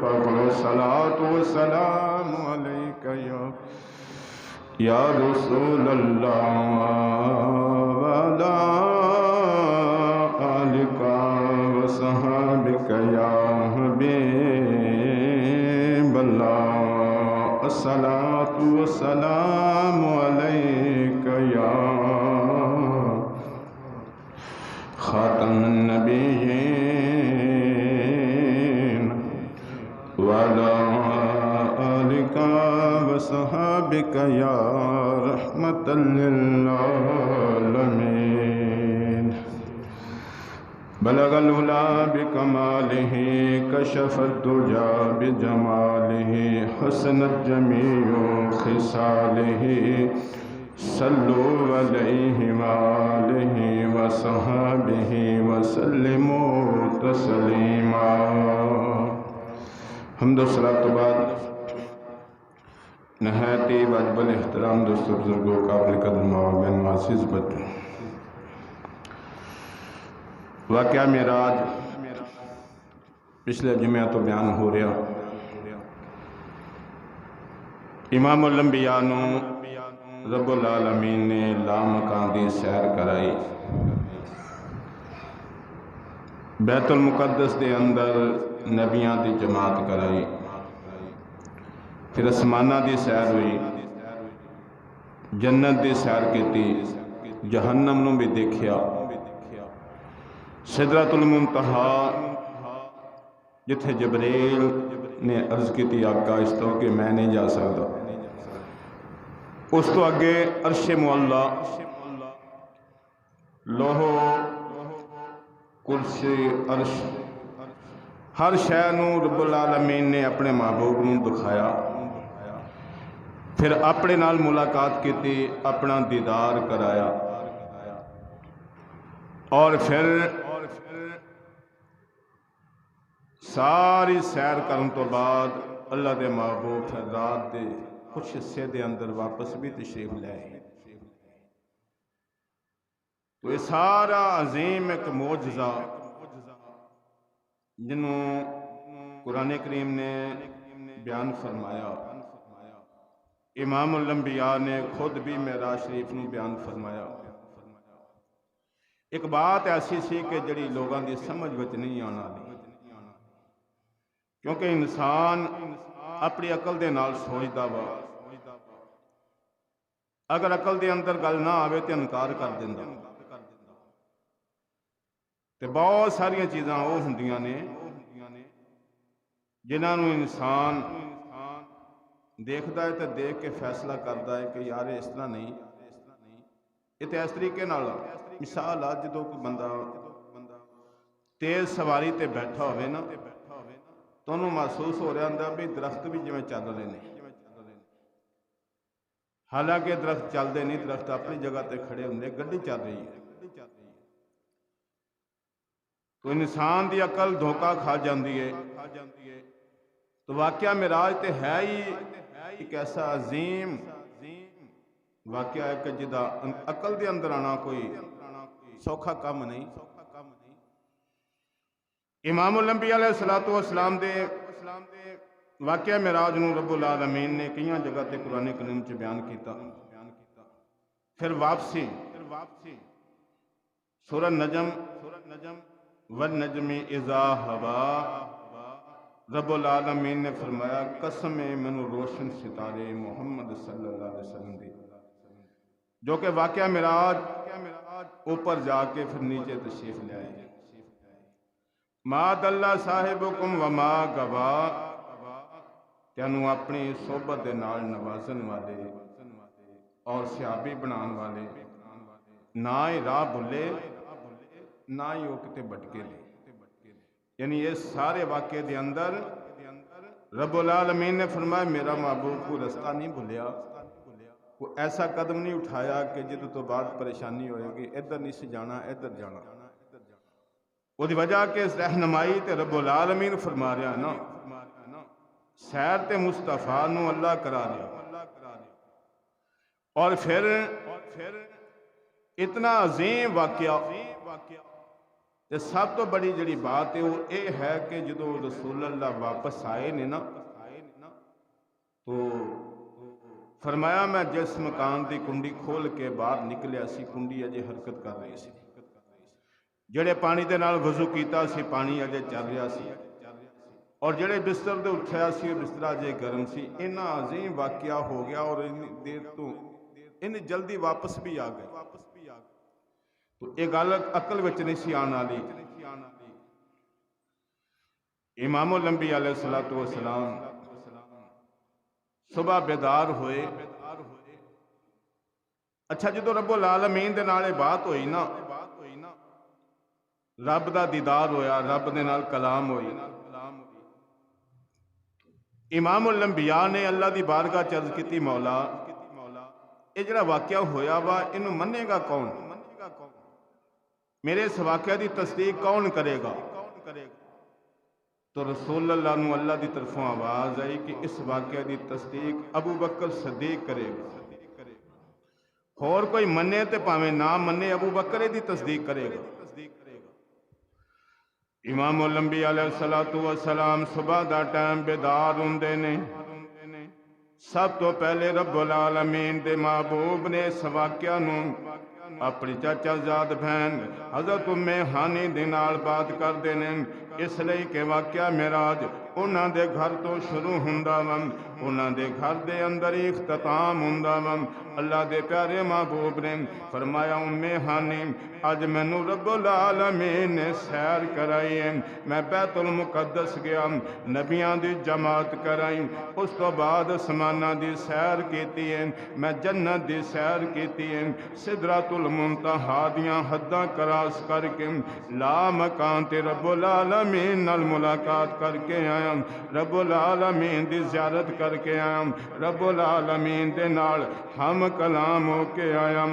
सलातु वस्सलामु अलैका या रसूल अल्लाह व अला आलिका व सहाबिका या हबीब अल्लाह। अस्सलातु वस्सलामु अलैका या खातमुन नबिय्यीन व अला आलिका व सहाबिका या रहमतल लिल आलमीन। बलगल उला बिकमालिही कशफद दुजा बिजमालिही हसनत जमीउ खिसालिही सल्लु अलैहि वालिहि वसहबिहि वसल्लिमु तस्लीमा। हम्दो सलात बाद नहायत वाजिबुल एहतराम दोस्तों बुजुर्गों काबिल कदर माँ-बहन मुअज़्ज़िज़ बच्चों, वाक़या मेराज पिछले जुमे तो बयान हो रहा। इमामुल अंबिया नूं रब्बुल आलमीन ने लामकां दी सैर कराई। बैतुल मुकद्दस के अंदर नबियां की जमात कराई। फिर आसमाना की सैर हुई, जन्नत की सैर की, जहन्नम नूं भी देखिया। सिदरतुल मुंतहा जिथे जबरील ने अर्ज की आका इस तो कि मैं नहीं जा सकता। उस तो अगे अर्शे मुअल्ला, लोहो, कुर्सी, अर्श, हर शै नूं रब्बुल आलमीन ने अपने महबूब नूं दिखाया। फिर अपने नाल मुलाकात की, अपना दीदार कराया और फिर सारी सैर करन तो बाद अल्लाह के महबूब फिर रात के कुछ हिस्से के अंदर वापस भी तशरीफ ले आए। तो ये सारा अजीम एक मोजज़ा जिन्हों कुरान करीम ने बयान फरमाया, इमामुल अंबिया ने खुद भी मेराज शरीफ में बयान फरमाया। एक बात ऐसी सी कि जिहड़ी लोगों की समझ विच नहीं आना, क्योंकि इंसान अपनी अकल के नाल सोचता वा, अगर अकल के अंदर गल ना आवे तो इनकार कर देंदा। तो बहुत सारिया चीज़ां वो हुंदियां ने जिन्होंने इंसान देखता है तो देख के फैसला करता है कि यार इस तरह नहीं, ये तो इस तरीके नाल। मिसाल आ, जो कोई बंदा तेज सवारी ते बैठा होवे ना, तो उन्होंने महसूस हो रहा होंदा भी दरख्त भी जिवें चल रहे हैं, हालांकि दरख्त चलते नहीं, दरख्त अपनी जगह पर खड़े होंगे, गड्डी चल रही है। तो इंसान की अकल धोखा खा जाती है। तो वाकया मिराज तो है ही एक ऐसा अजीम वाकया है कि जिदा अकल के अंदर आना कोई सौखा काम नहीं। इमामुल अंबिया अलैहिस्सलातु वस्सलाम दे वाकया मिराज नूं रब्बुल आलमीन ने कई जगह ते कुरान करीम च बयान किया। फिर वापसी सूरह नजम वन नजमी इज़ा हवा, रब्बुल आलमीन ने फरमाया कसम है मैनू रोशन सितारे मुहम्मद सल्लल्लाहु अलैहि वसल्लम दी, जो कि वाकया मिराज ऊपर जाके फिर नीचे तशरीफ ले आए। मा दल्ला साहिबुकुम व मा गवा, तेनू अपनी सोबत दे नाल नवाजन वाले और सियाबी बनाने वाले ना ही राह भुले ना ही वो किते भटके ले। यानी ये सारे वाक़े के अंदर रब्बुल आलमीन ने फरमाया मेरा महबूब को रास्ता नहीं भुलिया, को ऐसा कदम नहीं उठाया कि जिद तो बाद परेशानी होएगी, इधर नहीं से जाना इधर जाना। उसकी वजह के रहनुमाई तो रब्बुल आलमीन फरमा रहा ना, सैर ते मुस्तफा नू अल्लाह करा दिया। और फिर इतना अजीम वाकया ਤੇ सब तो बड़ी जिहड़ी बात है वो ये है कि जो रसूल अल्लाह वापस आए ने ना तो फरमाया मैं जिस मकान की कुंडी खोल के बाहर निकलिया सी कुंडी अजे हरकत कर रही सी ਜਿਹੜੇ पानी के नाल वजू किया सी पानी अजे चल रहा सी और ਜਿਹੜੇ बिस्तर से उठा सी बिस्तर अजे गर्म सी इन्ना अजीम वाकया हो गया और इन्नी देर तो इन्नी जल्दी वापस भी आ गए तो ये गल अकल विच नहीं सी आने वाली। इमामुल अंबिया अलैहिस्सलातु वस्सलाम सुबह बेदार होए। अच्छा जो रब्बुल आलमीन दे नाल बात हुई ना रब का दीदार होया रब दे नाल कलाम होई। इमामुल अंबिया ने अल्लाह की बारगाह च अर्ज की मौला ये जिहड़ा वाकया होया वा इनू मन्नेगा कौन मेरे इस वाकया की तस्दीक कौन करेगा। तो रसूल अल्लाह नू अल्लाह की तरफों आवाज़ आई कि इस वाकया की तस्दीक अबू बकर सदीक करेगा। होर कोई मन्ने तो भावें ना मन्ने अबू बकर इहदी तस्दीक करेगा। इमामुल अंबिया अलैहिस्सलातु वस्सलाम सुबह का टाइम बेदार होंदे ने। सब तो पहले रब्बुल आलमीन दे महबूब ने इस वाकया नू अपनी चाचाजाद बहन हज़रत उम्मे हानी दे नाल बात करते हैं इसलिए कि वाकया मेराज उन्हां दे घर तो शुरू हुंदा वा उन्हां दे घर दे अंदर ही इख्तिताम हुंदा वा। अल्लाह दे प्यारे महबूब ने फरमाया उम्मे हानी अज मैनू रब्बुल आलमीन ने सैर कराई है मैं बैतुल मुकद्दस गया नबियां दी जमात कराई उस तो बाद आसमानां दी सैर कीती है मैं जन्नत दी सैर कीती है सिदरतुल मुंतहा दियां हद्दां क्रॉस करके ला मकान ते रब्बुल आलमीन नाल मुलाकात करके आया रब्बुल आलमीन दी ज़ियारत करके आया रब्बुल आलमीन दे नाल हम कलाम होके आया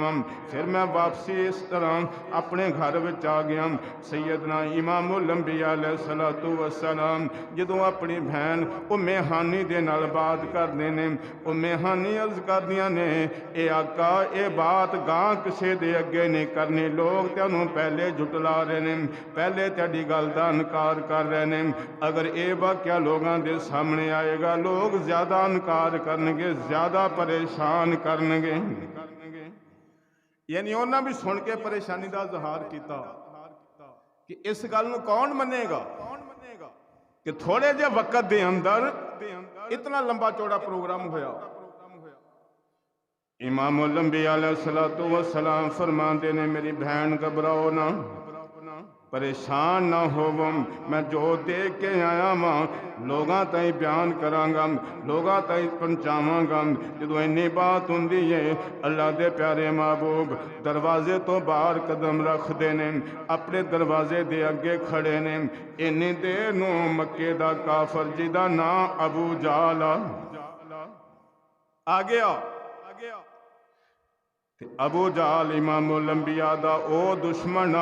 फिर मैं वापसी इस तरह अपने घर विच आ गया। सैयदना इमामुल अंबिया अलैहिस्सलातु वस्सलाम जदों अपनी बहन उम्मे हानी दे नाल बात करदे ने उम्मे हानी अर्ज करदियां ने ए आका ये बात गां किसे दे अगे नहीं करनी लोग तुहानूं पहले जुटला रहे ने पहले तुहाडी गल दा इनकार कर रहे ने अगर ये वाकया लोगों के सामने आएगा लोग ज़्यादा इनकार करनगे ज़्यादा परेशान करनगे। यानी उन्होंने भी सुन के परेशानी का इजहार किया कि इस गल नूं कौन मनेगा कि थोड़े जे वक्त दे अंदर इतना लंबा चौड़ा प्रोग्राम होया। इमामुल अंबिया अलैहिस्सलातु वस्सलाम फरमाते ने मेरी बहन घबराओ ना परेशान ना होवो मैं जो देख के आया वहाँ लोगों ताईं बयान करांगा लोगों ताईं पहुँचावांगा। जो इन्नी बात होंदी है अल्लाह दे प्यारे महबूब दरवाजे तो बाहर कदम रखते ने अपने दरवाजे दे अगे खड़े ने इन्नी देर नूं मक्के दा काफर जिदा नाम अबू जाल आ गया। अबू जाल इमामुल अंबिया दा ओ दुश्मन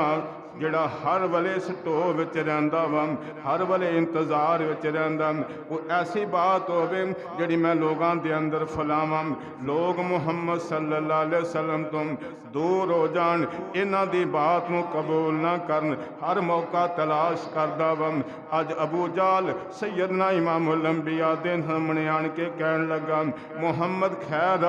जिहड़ा हर वले स्टोव विच रहिंदा वा हर वले इंतजार विच रहिंदा वो ऐसी बात होवे जिहड़ी मैं लोगों के अंदर फैलावां लोग मुहम्मद सल्लल्लाहु अलैहि वसल्लम तो दूर हो जान इन्हां दी बात नूं कबूल ना करन हर मौका तलाश करदा वा। अज अबू जाल सैयदना इमामुल अंबिया दे सामने आन के कहन लगा मुहम्मद खैर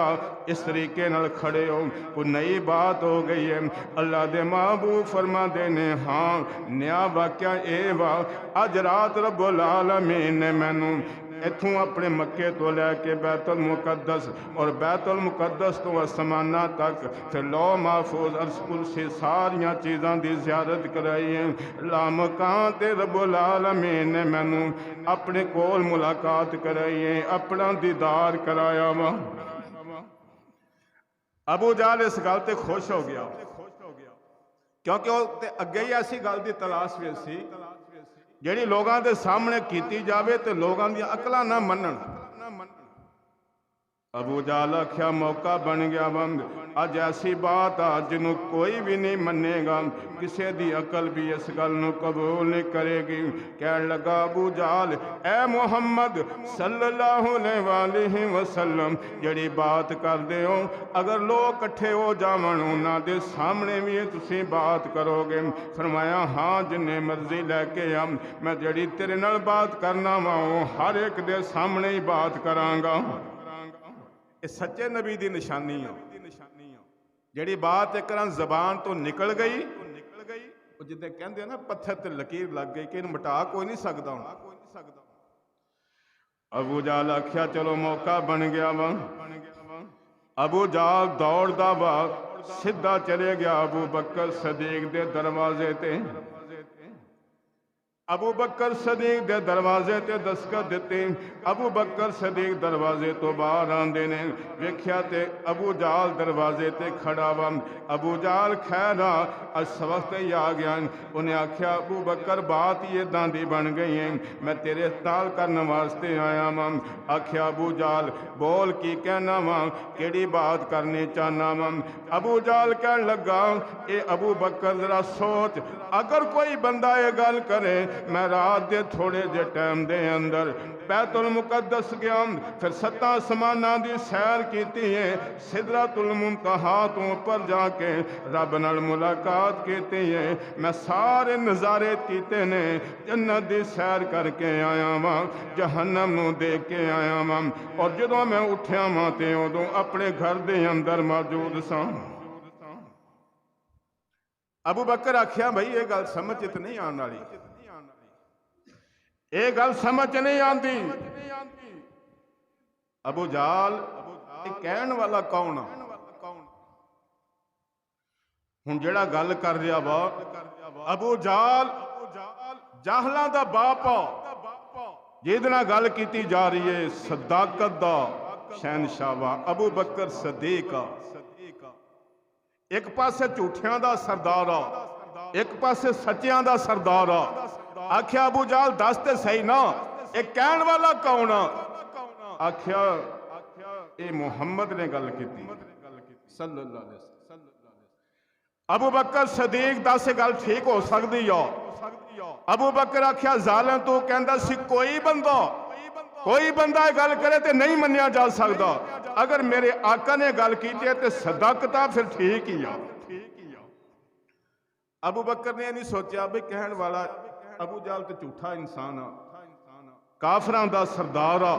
इस तरीके नाल खड़े हो कोई नई बात हो गई है। अल्लाह दे महबूब फरमाते ने हाँ नया वाकया ये वा अज रात रब्बुल आलमीन ने मैनू इथों अपने मक्के तो लैके बैतुल मुकद्दस और बैतुल मुकद्दस तो आसमाना तक फिर लो महफूज अर्श कुर्सी सारिया चीज़ों की ज़ियारत कराई है। लामकान ते रब्बुल आलमीन ने मैनू अपने कोल मुलाकात कराई है अपना दीदार कराया वा। अबू जाल इस गल ते खुश हो गया क्योंकि अगे ही ऐसी गल की तलाश भी सी जिहड़ी लोगों के सामने की जाए तो लोगों दी अकलां ना मनन। अबू जाल आख्या मौका बन गया वा अज ऐसी बात आ जिन्हों कोई भी नहीं मनेगा, किसी दी अकल भी इस गल नूं कबूल नहीं करेगी। कह लगा अबू जाल, ए मुहम्मद सल्लल्लाहु अलैहि वसल्लम जिहड़ी बात करदे हो, अगर लोग इकट्ठे हो जावन उन्हां दे सामने भी तुसीं बात करोगे? फरमाया हाँ, जिन्ने मर्जी लैके आ, मैं जिहड़ी तेरे नाल बात करना वा हर एक दे सामने ही बात करांगा। ये सच्चे नबी दी निशानी है। जिहड़ी बात एक जबान तो निकल गई, जिद्दां कहंदे ना पत्थर ते लकीर लग गई कि इहनूं मिटा कोई नहीं सकदा। अबू जाल आख्या चलो मौका बन गया वा। अबू जाल दौड़दा वा सीधा चले गया अबू बकर सदीक दे दरवाजे ते। अबू बकर सदीक दे दरवाजे ते दस्तखत दिते। अबू बकर सदीक दरवाजे तो बाहर आंदे ने, वेख्या ते अबू जाल दरवाजे ते खड़ा वा। अबू जाल खैर अस वक्त ही आ गया। उन्हें आख्या अबू बकर बात ही इदां दी बन गई है, मैं तेरे नाल करने वास्ते आया वा। आख्या अबू जाल बोल की कहना वा, केड़ी बात करनी चाहना वा? अबू जाल कह लगा ए अबू बकर जरा सोच, अगर कोई बंदा ये गल करे मैं रात के थोड़े जे टाइम दे अंदर बैतुल मुकद्दस गया, फिर 7 आसमानां दी सैर की है, सिदरतुल मुंतहा तो ऊपर जाके रब नाल मुलाकात की है, मैं सारे नज़ारे कीते ने, जन्नत दी सैर करके आया वां, जहन्नम नूं देख के आया वां, और जदों मैं उठ्या वां ते उदों अपने घर दे अंदर मौजूद सां। अबू बकर आख्या भाई ये गल समझ च नहीं आने वाली, ये गल समझ नहीं आती। अबू जाल कहन वाला कौन? हुण जेड़ा गल कर रहा वा अबू जाल जाहलां दा बाप, जिहदे नाल गल कीती जा रही है सदाकत दा शहनशाह वा अबू बकर सदीक। एक पासे झूठियां दा सरदार आ, एक पासे सच्चियां दा सरदार आ। आख्या अबू जाल दस ते सही ना, एक कहन वाला कौन? आख्या ये मुहम्मद ने गल की सल्लल्लाहु अलैहि वसल्लम। अबू बकर सदीक दस गल ठीक हो सकती है। अबू बकर आख्या जालिम तू कहंदा सी कोई बंदा गल करे तो नहीं मन्निया जा सकता, अगर मेरे आका ने गल की तो सदाकता फिर ठीक ही आ। अबू बकर ने नहीं सोचा भी कहन वाला अबू जाल तो झूठा इंसान आ, काफरां दा सरदार आ,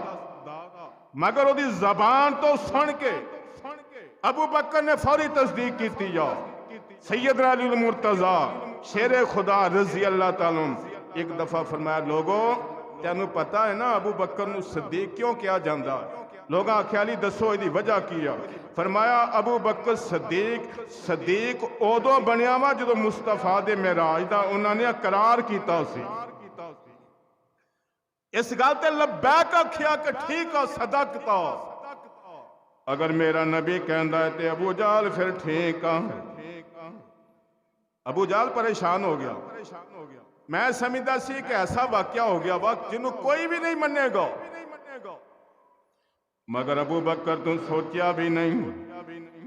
मगर ओदी जबान तो सुन के अबू बकर ने फौरी तस्दीक की जा। सैयदना अली मुर्तजा शेरे खुदा रजी अल्लाह ताला एक दफा फरमाया लोगो तेनू पता है ना अबू बकर नू सदीक क्यों कहा जाता? लोग आख्या अली दसो इसकी वजह की आ? फरमाया अबू बकर सदीक उदों बनया वा जो मुस्तफा दे मेराज दा उन्होंने करार किया सी। इस गल ते लब्बैक आख्या कि ठीक आ सदाकता, अगर मेरा नबी कहंदा है ते अबू जाल फिर ठीक आ। अबू जाल परेशान हो गया, मैं समझदा सी कि ऐसा वाकया हो गया वा जिन्हों कोई भी नहीं मनेगा, मगर अबू बकर तू सोचा भी नहीं,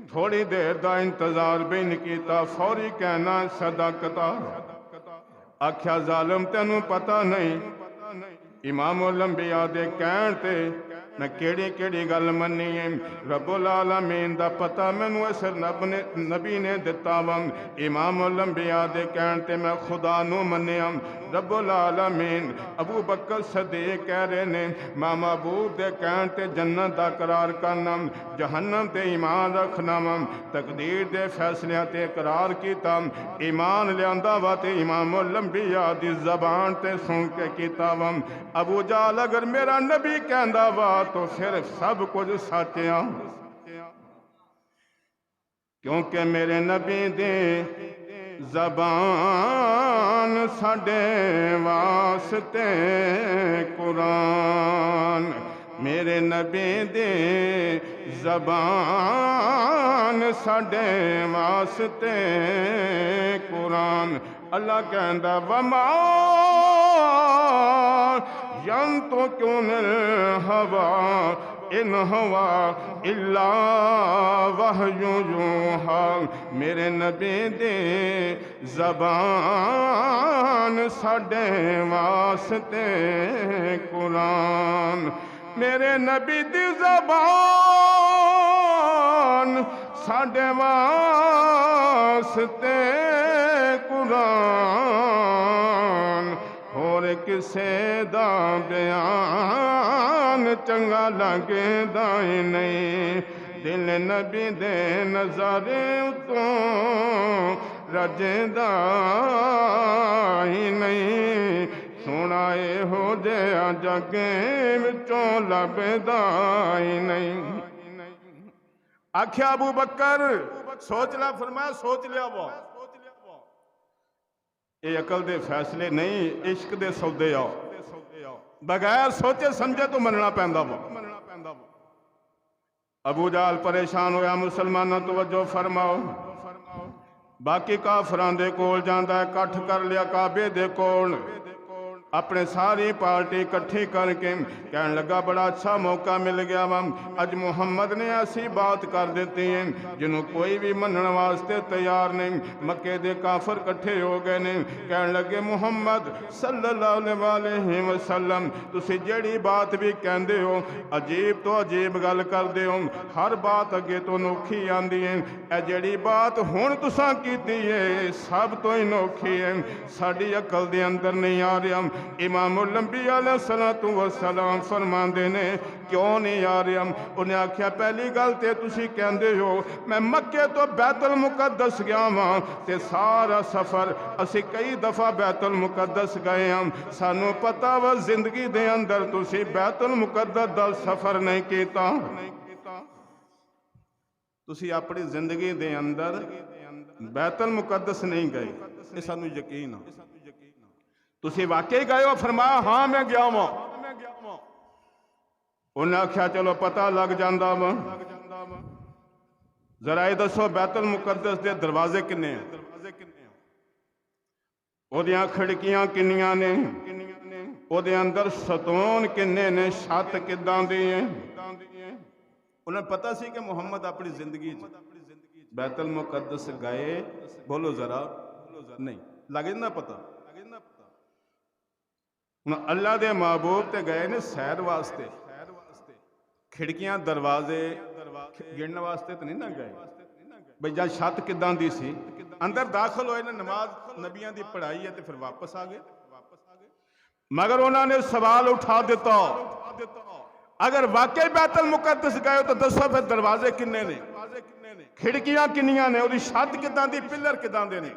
थोड़ी देर का इंतजार भी नहीं किया, फौरी कहना सदाकता। आख्या जालिम तेनू पता नहीं इमामुल अंबिया दे कहण ते मैं केड़ी केड़ी गल मन्नी है, रब्बुल आलमीन दा पता मैनू इस नबी ने दिता वा। इमामुल अंबिया दे कहण ते मैं खुदा नू मन्निया। रब्बुल आलमीन अबू बकर सदीक कह रहे ने मैं महबूब दे कहण ते जन्नत दा करार करना, जहन्नम ते ईमान रखना वा, तकदीर दे फैसलियां ते करार कीता, ईमान लियांदा वा ते इमामुल अंबिया दी ज़बान ते सुन के कीता वा। अबू जाल अगर मेरा नबी कहंदा वा तो फिर सब कुछ सच आ, क्योंकि मेरे नबी दे ज़बान साडे वास्ते कुरान, मेरे नबी दे ज़बान साडे वास्ते कुरान। अल्लाह कहंदा वमा यंतु क्यों हवा इन हवा इल्ला वहयु यूहा। मेरे नबी दे ज़बान साडे वास्ते कुरान। मेरे नबी दी ज़बान साडे वास्ते कुरान। होर किसे दा बयान चंगा लगदा नहीं। दिल नबी दे नज़ारे तो रजदा ही नहीं। सोना हो जया जगे विचों लभदा ही नहीं। आख्या अबू बकर सोच ला, फरमाया सोच लिया वो। ये अकल दे फैसले नहीं, इश्क दे सौदे आओ। बगैर सोचे समझे तो मनना पैंदा वो। अबू जाल परेशान होया, मुसलमानों तवज्जो फरमाओ। बाकी काफरां दे कोल जांदा है, इकट्ठ कर लिया काबे दे कोल। अपने सारी पार्टी इकट्ठी करके कहने लगा बड़ा अच्छा मौका मिल गया वा। अज मुहम्मद ने ऐसी बात कर देती है जिन्हों कोई भी मनने वास्ते तैयार नहीं। मक्के दे काफर इकट्ठे हो गए ने। कहने लगे मुहम्मद सल्लल्लाहु अलैहि वसल्लम तुसी जेड़ी बात भी कहंदे हो अजीब तो अजीब गल करदे हो। हर बात अगे तो नोखी आंदी है। ए जेड़ी बात हुण तुसां कीती है सब तो ही नोखी है। साडी अकल दे अंदर नहीं आ रहा। इमामुल अंबिया अलैहिस्सलातु वस्सलाम फरमांदे ने क्यों नहीं आ रहा। उन्हें आख्या पहली गल ते तुसी कहंदे हो मैं मक्के तो बैतुल मुकद्दस गया वां ते सारा सफर असी कई दफा बैतुल मुकद्दस गए हम। सानू पता वा जिंदगी दे अंदर तुसी बैतुल मुकद्दस दा सफर नहीं कीता। तुसी अपनी जिंदगी दे अंदर बैतुल मुकद्दस नहीं गए, ये सानू यकीन है। तुसी वाकई गए हो? फरमाया हाँ मैं गया वां। उन्हें आख्या चलो पता लग जाता वा। जरा ये दसो बैतुल मुकद्दस के दरवाजे किन्ने हैं, ओदियां खिड़कियां किन्नियां ने, ओदे अंदर सतून किन्ने ने, छत किदां दी है। उन्हें पता सी कि मुहम्मद अपनी जिंदगी बैतुल मुकद्दस गए? बोलो जरा, नहीं लगे ना पता। अल्लाह दे महबूब ते गए ने सैर वास्ते, खिड़कियां दरवाजे गिणन वास्ते तो नहीं ना गए भाई जा छत किदां दी सी। अंदर दाखिल होए ने, नमाज नबियां दी पढ़ाई है तो फिर वापस आ गए। मगर उन्होंने सवाल उठा दिता अगर वाकई बैतुल मुकद्दस गए तो दसो फिर दरवाजे किन्ने ने, खिड़कियां किन्नियां ने, उहदी छत किदां दी, पिलर किदां दे ने।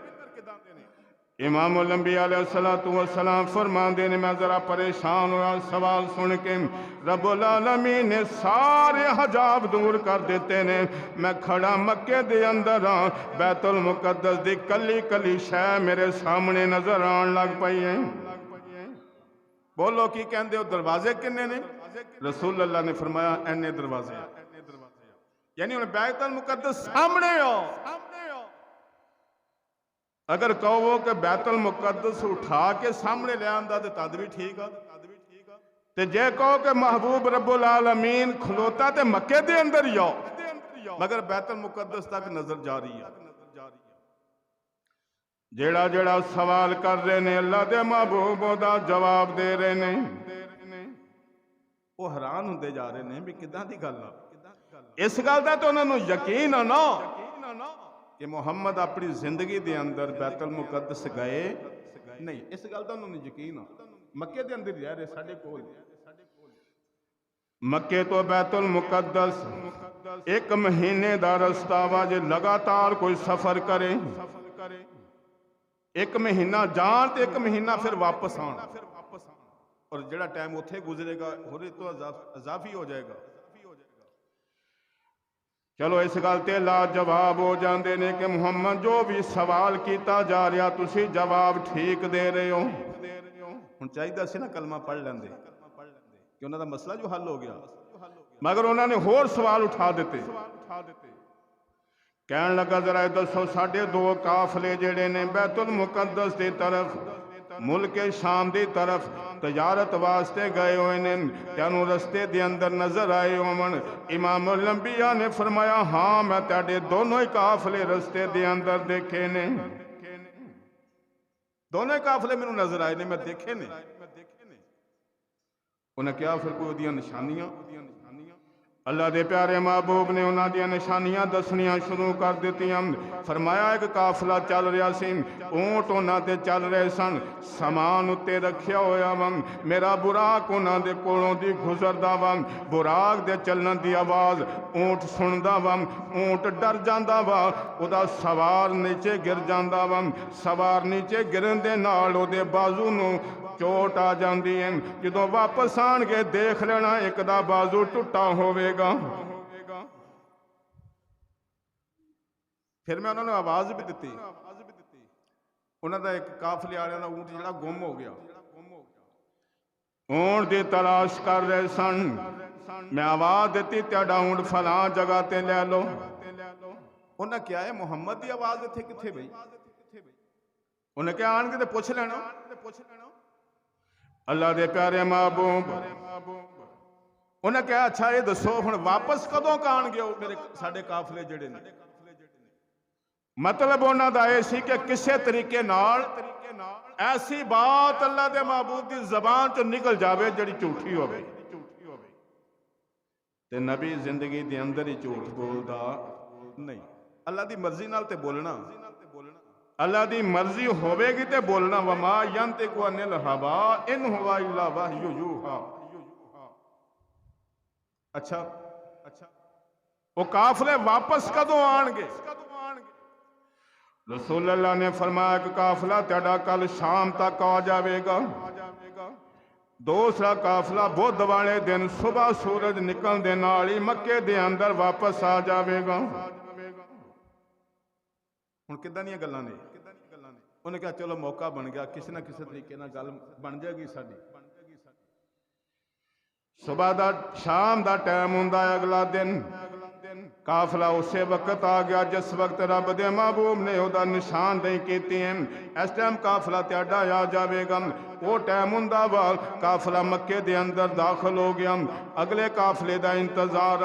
इमामुल अंबिया अलैहिस्सलातु वस्सलाम फरमांदे ने मैं जरा परेशान हुआ सवाल सुन के। रब्बुल आलमीन ने सारे हजाब दूर कर देते ने। मैं खड़ा मक्के दे अंदर हाँ, बैतुल मुकद्दस दी कली कली शै मेरे सामने नजर आन लग पई है। बोलो की कहंदे हो दरवाजे किन्ने ने? रसूल अल्लाह ने फरमाया इन्ने दरवाजे, यानी हुण बैतुल मुकद्दस सामने हो। अगर कहो कि बैतुल मुकद्दस उठा के सामने ले आंदा तो तद भी ठीक है, ते जे कहो कि महबूब रब्बुल आलमीन खलोता ते मक्के दे अंदर ही आओ, मगर बैतुल मुकद्दस तक नजर जा रही है। जेड़ा जेड़ा सवाल कर रहे ने अल्लाह दे महबूब दा जवाब दे रहे ने, वो हैरान होंदे जा रहे ने भी किदां दी गल आ। इस गल दा तो उन्होंने यकीन है ना कि मुहम्मद अपनी जिंदगी के अंदर बैतुल मुकद्दस गए नहीं, इस गल का उन्होंने यकीन है। मक्के के अंदर रह रहे साडे कोल। मक्के तो बैतुल मुकद्दस 1 महीने का रस्ता वा। जे लगातार कोई सफर करे 1 महीना जान तो 1 महीना फिर वापस आना, और जिहड़ा टाइम उत्थे गुजरेगा होरे तो अजाफी हो जाएगा। चलो इस गल ते लाजवाब हो जाते ने कि मुहम्मद जो भी सवाल किया जा रहा तुसी जवाब ठीक दे रहे हो। हुण चाहिदा सी ना कलमा पढ़ लेंदे कि उन्हां दा मसला जो हल हो गया, मगर उन्होंने होर सवाल उठा दिते। कहन लगा जरा दसो साढ़े 2 काफले जेड़े ने बैतुल मुकद्दस की तरफ मुल्क शाम की तरफ तजारत वास्ते गए हुए ने, तेनों रस्ते के अंदर नजर आए होवन। इमाम लंबिया ने फरमाया, हाँ मैं तेरे दोनों ही काफले रस्ते के अंदर देखे ने, दोनों ही काफले मैनू नजर आए ने, मैं देखे ने। उन्हें क्या फिर कोई उहदियां निशानियां? अल्लाह के प्यारे महबूब ने उन्हों दी निशानियां दसनियां शुरू कर दित्तियां। फरमाया एक काफला चल रहा सी, ऊंट उन्हां ते चल रहे सन, समान उत्ते रखिया होया वा, मेरा बुराक उन्हां दे कोलों दी गुजरदा वा, बुराक दे चलण दी आवाज़ ऊंट सुनदा वा, ऊंट डर जांदा वा, उहदा सवार नीचे गिर जांदा वा, सवार नीचे गिरन दे नाल उहदे बाजू नूं चोट आ जाती है। जो वापस आन के देख लेना एक दा बाजू टुटा होवेगा। फिर मैं उन्होंने आवाज भी दी, उन्होंने एक काफले वाले का ऊंट जिहड़ा गुम हो गया, ऊंट की तलाश कर रहे सन। मैं आवाज दी, तेरा ऊंट फलां जगह ते ले लो। उन्हें क्या है, मुहम्मद की आवाज इत्थे कित्थे बई? उन्हें क्या आन के पुछ लेना। अल्लाह के प्यारे महबूब उन्हें कहा, अच्छा ये दसो हुण वापस कदों आउणगे मेरे साडे काफले जिहड़े ने? मतलब उन्हां दा यह सी कि किसी तरीके नाल ऐसी बात अल्लाह के महबूब की जबान चों निकल जाए जिहड़ी झूठी होवे। ते नबी जिंदगी के अंदर ही झूठ बोलता नहीं। अल्लाह की मर्जी नाल ते बोलना, अल्लाह की मर्जी होवेगी ते बोलना। वमा यंतिकु अनिल हवा इन हुवा इल्ला वहयु यूहा। अच्छा वो काफले वापस कदों आएंगे? रसूल अल्लाह ने फरमाया कि काफला तेरा कल शाम तक आ जाएगा, दूसरा काफला बुध वाले दिन सुबह सूरज निकलने नाल ही मक्के दे अंदर वापस आ जाएगा। हुण किदां दीयां गल्लां ने? उन्हें कहा चलो मौका बन गया, किसी ना किसी तरीके नाल गल बन जाएगी साडी। सुबह दा शाम दा टाइम हुंदा है, अगला दिन काफला उस वक्त आ गया जिस वक्त रब दे महबूब ने उहदा निशानदेही कीती है। इस टाइम काफला तेरा आ जाएगा। वो टाइम हुंदा वा काफला मक्के दे अंदर दाखिल हो गया। अगले काफले का इंतजार,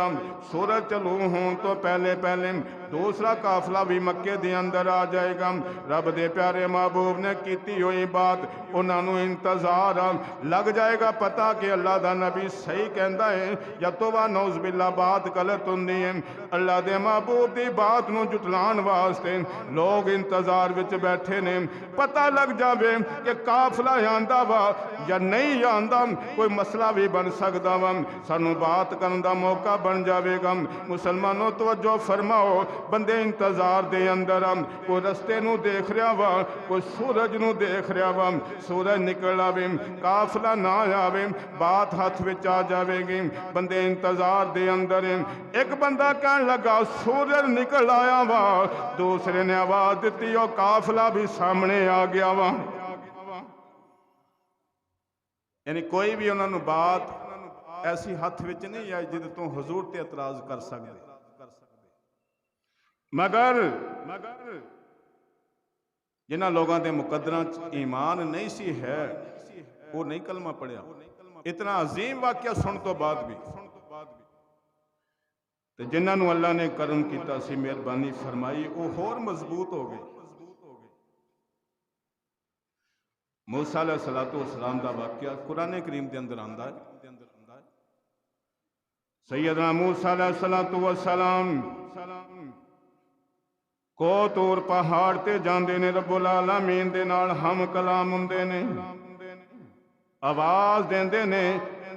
सूरज चलू होने तो पहले पहले दूसरा काफला भी मक्के दे अंदर आ जाएगा। रब दे प्यारे महबूब ने की हुई बात उन्होंने इंतजार लग जाएगा पता कि अल्लाह का नबी सही कहता है या तो वह नौज बिल्ला बात गलत होंदी है। अल्लाह के महबूब की बात नूं जुटलाण वास्ते लोग इंतजार विच बैठे ने। पता लग जाए कि काफला आंदा वा या नहीं आंदा, कोई मसला भी बन सकता वा, सानू बात करने का मौका बन जाएगा। मुसलमानों तवज्जो फरमाओ, बंदे इंतजार दे अंदर कोई रस्ते नूं देख रहा वा, कोई सूरज नूं देख रहा वा, सूरज निकल आवे काफला ना आवे बात हाथ विच आ जाएगी। बंदे इंतजार दे अंदर एक बंदा कहन लगा सूरज निकल आया वा, दूसरे ने आवाज दी और काफला भी सामने आ गया वा। यानी कोई भी उन्होंने बात ऐसी हाथ विच नहीं आई जिद तो हजूर ते एतराज कर सकते। मगर जिन्होंने लोगों के मुकदरां च ईमान नहीं सी है वो नहीं कलमा पढ़िया। इतना अजीम वाक्य सुन तो बाद भी तो जिन्होंने अल्लाह ने करम किया सी, मेहरबानी फरमाई, वो होर मजबूत हो गए। मूसा अलैहिस्सलाम का वाक्य कुरान करीम के अंदर आंदा है। सैयदना मूसा अलैहिस्सलाम को तूर पहाड़ ते जांदे ने, रब्बुल आलमीन दे नाल हम कलाम हुंदे ने, आवाज देंदे ने,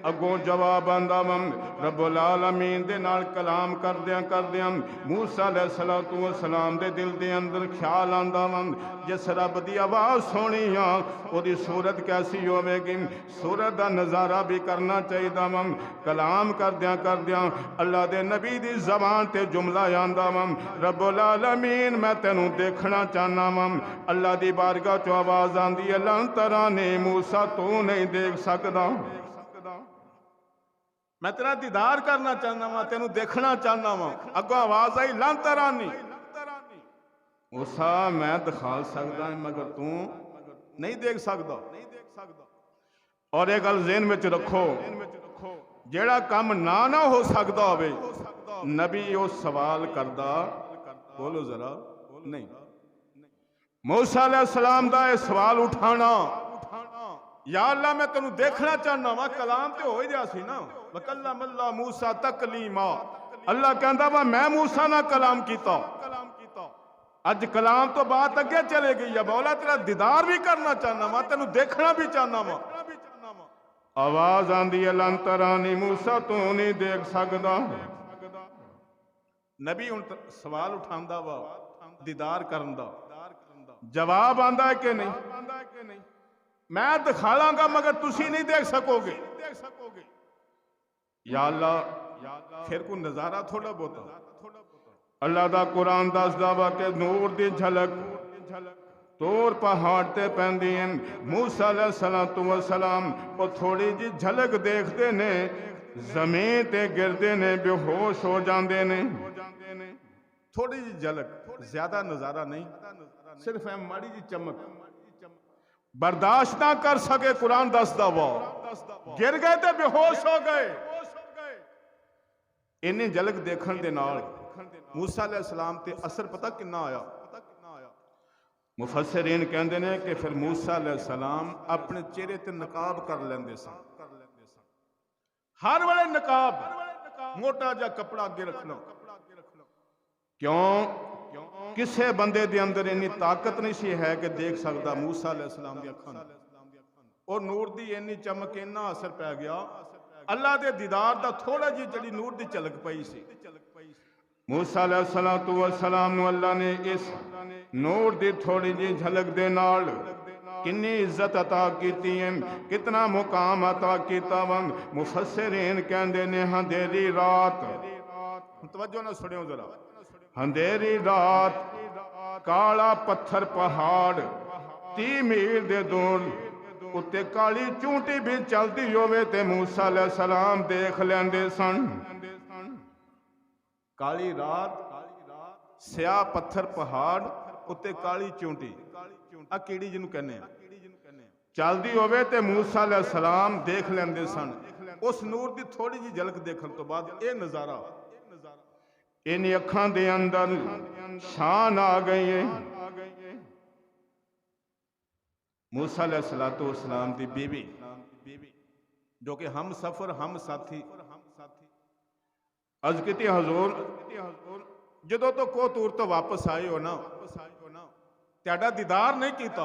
अगों जवाब आंदा वम। रब्बुल आलमीन दे नाल कलाम करदियां मूसा अलैहिस्सलाम दे दिल दे अंदर ख्याल आंदा वम, जिस रब दी आवाज़ सुनी आ ओदी सूरत कैसी होवेगी, सूरत दा नज़ारा भी करना चाहिए वम। कलाम करदियां अल्लाह दे नबी दी ज़बान ते जुमला आंदा वम, रब्बुल आलमीन मैं तेनू देखना चाहना वम। अल्लाह दी बारगाह चो आवाज़ आंदी है, लन तरानी मूसा तू नहीं देख सकदा, मैं तेरा दीदार करना चाहना वा, तेनू देखना चाहना वा। अगों आवाज आई लन तरानी, मूसा मैं दिखा सकदा मगर तू नहीं देख सकता। और यह गल ज़हन में रखो, जेड़ा काम ना हो सकता होवे नबी वो सवाल करदा, बोलो जरा, नहीं। मूसा अलैहिस्सलाम दा ये सवाल उठाना, या अल्लाह मैं तेनू देखना चाहना वा, कलाम तो हो ही रहा सी ना, वकल्लम अल्लाह मूसा तकलीमा। अल्लाह कहता वा मैं मूसा ना कलाम कीता। अज कलाम तो बात अगे चले गई है, मौला तेरा दीदार भी करना चाहना वा, तेनू देखना भी चाहना वा। आवाज आंदी है लन तरानी, मूसा तू नहीं देख सकदा। नबी हुण सवाल उठांदा वा दीदार करन दा, जवाब आंदा है कि नहीं, मैं दिखा लांगा मगर तुसी नहीं देख सकोगे। या अल्लाह फिर कोई नजारा थोड़ा बहुत अल्लाह दा कुरान दसदा वा कि नूर दी झलक तोर पहाड़ ते पैंदी है। मूसा अलैहिस्सलाम वो थोड़ी जी झलक देखते ने, जमीन ते गिरते ने, बेहोश हो जाते ने। थोड़ी जी झलक, ज्यादा नजारा नहीं, सिर्फ है माड़ी जी चमक, बर्दाश्त ना कर सके। कुरान दसदा वा गिर गए ते बेहोश हो गए। इन्नी झलक देखने दे नाल मूसा अलैहिस्सलाम ते असर पता किन्ना आया। मुफस्सिरीन कहते हैं कि फिर मूसा अलैहिस्सलाम अपने चेहरे ते नकाब कर लेंदे सन। हर वेले नकाब, मोटा जा कपड़ा अगे रखना। क्यों? किसी बंदे दे अंदर इन्नी ताकत नहीं सी है कि देख सकता मूसा अलैहिस्सलाम दी अखां और नूर दी इन्नी चमक, इन्ना असर पै गया। अल्लाह दे दीदार दा थोड़ा जी जड़ी नूर दी झलक पई सी। मूसा अलैहिस्सलाम नूं अल्लाह ने इस नूर दी थोड़ी जी झलक दे नाल कितनी इज्जत अता कीती है, कितना मुकाम अता कीता। मुफस्सिरीन कहंदे ने अंधेरी रात, तवज्जो ना सुनियो जरा, अंधेरी रात काला पत्थर पहाड़ 30 मील दे दूर उत्ते काली चूंटी भी चलती होवे ते मूसा अलैहिस्सलाम देख लेंदे सन। काली रात, स्याह पत्थर पहाड़ उत्ते काली चूंटी, आ कीड़ी जिन्हों कहने चलती होवे ते मूसा अलैहिस्सलाम देख लेंदे सन। उस नूर की थोड़ी जी झलक देखने तो बाद ये नजारा, इन अखां दे अंदर शान आ गई है। मूसा अलैहिस्सलाम की बीवी जो कि हम सफर हम साथी अज की हजूर जो तो कोतूर तो वापस आए हो ना, त्याडा दीदार नहीं किया।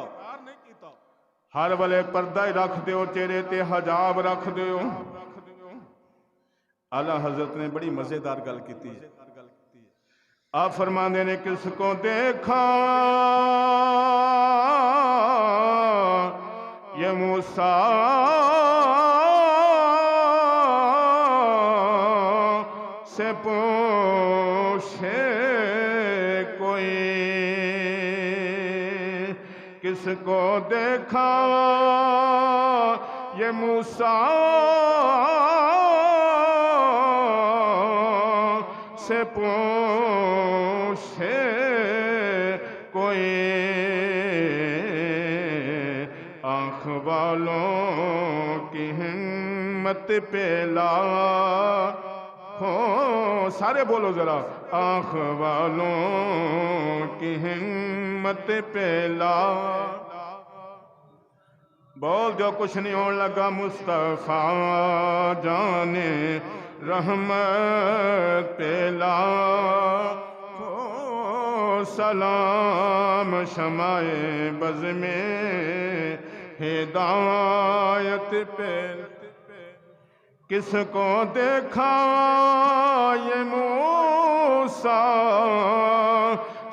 हर वेले पर्दा ही रख दो, चेहरे ते हजाब रख दो। आला हजरत ने बड़ी मजेदार गल की। आप फरमाते ने किसको देखा ये मूसा से पूछे कोई, किसको देखा ये मूसा से पूछे कोई, आँख वालों की हिम्मत पे ला हो, सारे बोलो जरा, आँख वालों की हिम्मत पे ला। बोल जो कुछ नहीं होने लगा। मुस्तफा जाने रहमत पे ला हो, सलाम शमाए बज़ में हिदायत पे। किसको देखा ये मूसा